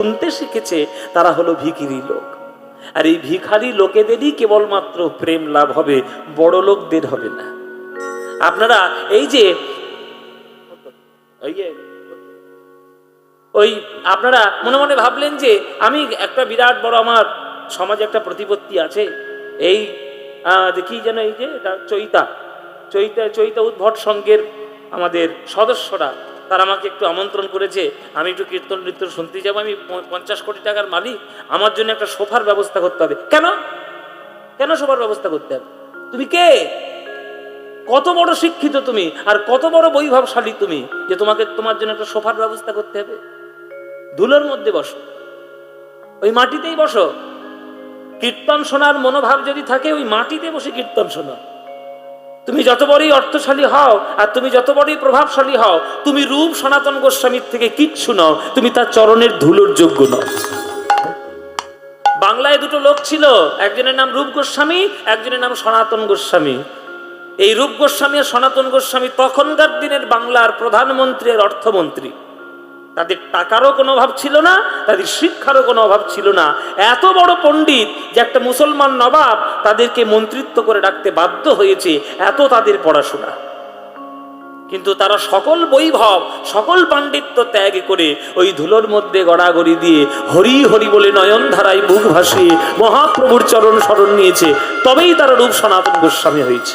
শুনতে শিখেছে তারা হলো ভিখিরি লোক। আর এই ভিখারি লোকেদেরই কেবলমাত্র প্রেম লাভ হবে, বড় লোকদের হবে না। আপনারা এই যে ওই আপনারা মনে মনে ভাবলেন যে আমি একটা বিরাট বড়, আমার সমাজে একটা প্রতিপত্তি আছে, এই কি যেন এই যে চৈতা চৈতা চৈতা উদ্ভট সংঘের আমাদের সদস্যরা, তারা আমাকে একটু আমন্ত্রণ করেছে, আমি একটু কীর্তন নৃত্য শুনতে যাবো, আমি 50 কোটি টাকার মালিক, আমার জন্য একটা সোফার ব্যবস্থা করতে হবে। কেন কেন সোফার ব্যবস্থা করতে হবে? তুমি কে? কত বড় শিক্ষিত তুমি, আর কত বড় বৈভবশালী তুমি যে তোমাকে তোমার জন্য একটা সোফার ব্যবস্থা করতে হবে? ধুলোর মধ্যে বসো, ওই মাটিতেই বসো। কীর্তন শোনার মনোভাব যদি থাকে, ওই মাটিতে বসে কীর্তন শোনো। তুমি যত বড়ই অর্থশালী হও আর তুমি যত বড়ই প্রভাবশালী হও, তুমি রূপ সনাতন গোস্বামীর থেকে কিচ্ছু নও, তুমি তার চরণের ধুলোর যোগ্য নও। বাংলায় দুটো লোক ছিল, একজনের নাম রূপ গোস্বামী, একজনের নাম সনাতন গোস্বামী। এই রূপ গোস্বামী আর সনাতন গোস্বামী তখনকার দিনের বাংলার প্রধানমন্ত্রী আর অর্থমন্ত্রী। তাদের টাকারও কোনো অভাব ছিল না, তাদের শিক্ষারও কোনো অভাব ছিল না। এত বড় পণ্ডিত যে একটা মুসলমান নবাব তাদেরকে মন্ত্রিত্ব করে ডাকতে বাধ্য হয়েছে, এত তাদের পড়াশোনা। কিন্তু তারা সকল বৈভব, সকল পাণ্ডিত্য ত্যাগ করে ওই ধুলোর মধ্যে গড়াগড়ি দিয়ে হরি হরি বলে নয়ন ধারায় বুক ভাসিয়ে মহাপ্রভুর চরণ শরণ নিয়েছে, তবেই তারা রূপ সনাতন গোস্বামী হয়েছে।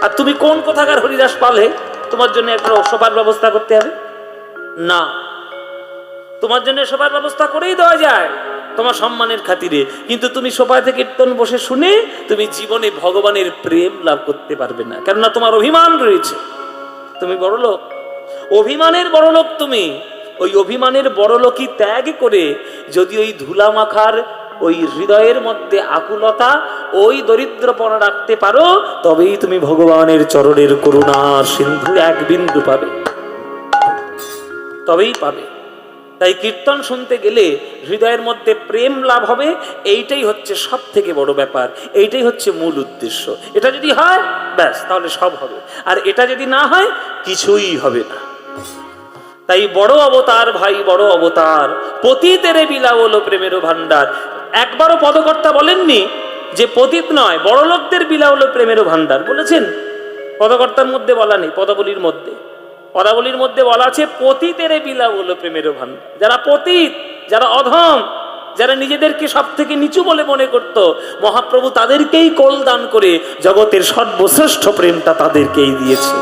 আর তুমি কোন কোথাকার হরিদাস পালে তোমার জন্য একটা সোফার ব্যবস্থা করতে হবে? না, তোমার জন্য সোফার ব্যবস্থা করেই দেওয়া যায় তোমার সম্মানের খাতিরে, কিন্তু তুমি সোফাতে কীর্তন বসে শুনে তুমি জীবনে ভগবানের প্রেম লাভ করতে পারবে না, কেননা তোমার অভিমান রয়েছে। তুমি বড় লোক, অভিমানের বড় লোক তুমি। ওই অভিমানের বড় লোকই ত্যাগ করে যদি ওই ধুলা মাখার ওই হৃদয়ের মধ্যে আকুলতা, ওই দরিদ্রপনা রাখতে পারো, তবেই তুমি ভগবানের চরণের করুণার সিন্ধু এক বিন্দু পাবে, তবেই পাবে। তাই কীর্তন শুনতে গেলে হৃদয়ের মধ্যে প্রেম লাভ হবে, এইটাই হচ্ছে সব থেকে বড় ব্যাপার, এইটাই হচ্ছে মূল উদ্দেশ্য। এটা যদি হয় ব্যাস, তাহলে সব হবে, আর এটা যদি না হয় কিছুই হবে না। তাই বড় অবতার ভাই, বড় অবতার, পতিতেরে বিলাবল প্রেমের ভান্ডার। একবারও পদকর্তা বলেননি যে পতিত নয়, বড় লোকদের বিলাবল প্রেমের ভান্ডার বলেছেন। পদকর্তার মধ্যে বলা নেই, পদাবলীর মধ্যে। পদাবলীর মধ্যে বলা আছে পতিতেরে বিলাবল প্রেমের ভান্ডার। যারা পতিত, যারা অধম, যারা নিজেদেরকে সব থেকে নিচু বলে মনে করত, মহাপ্রভু তাদেরকেই কোল দান করে জগতের সর্বশ্রেষ্ঠ প্রেমটা তাদেরকেই দিয়েছে।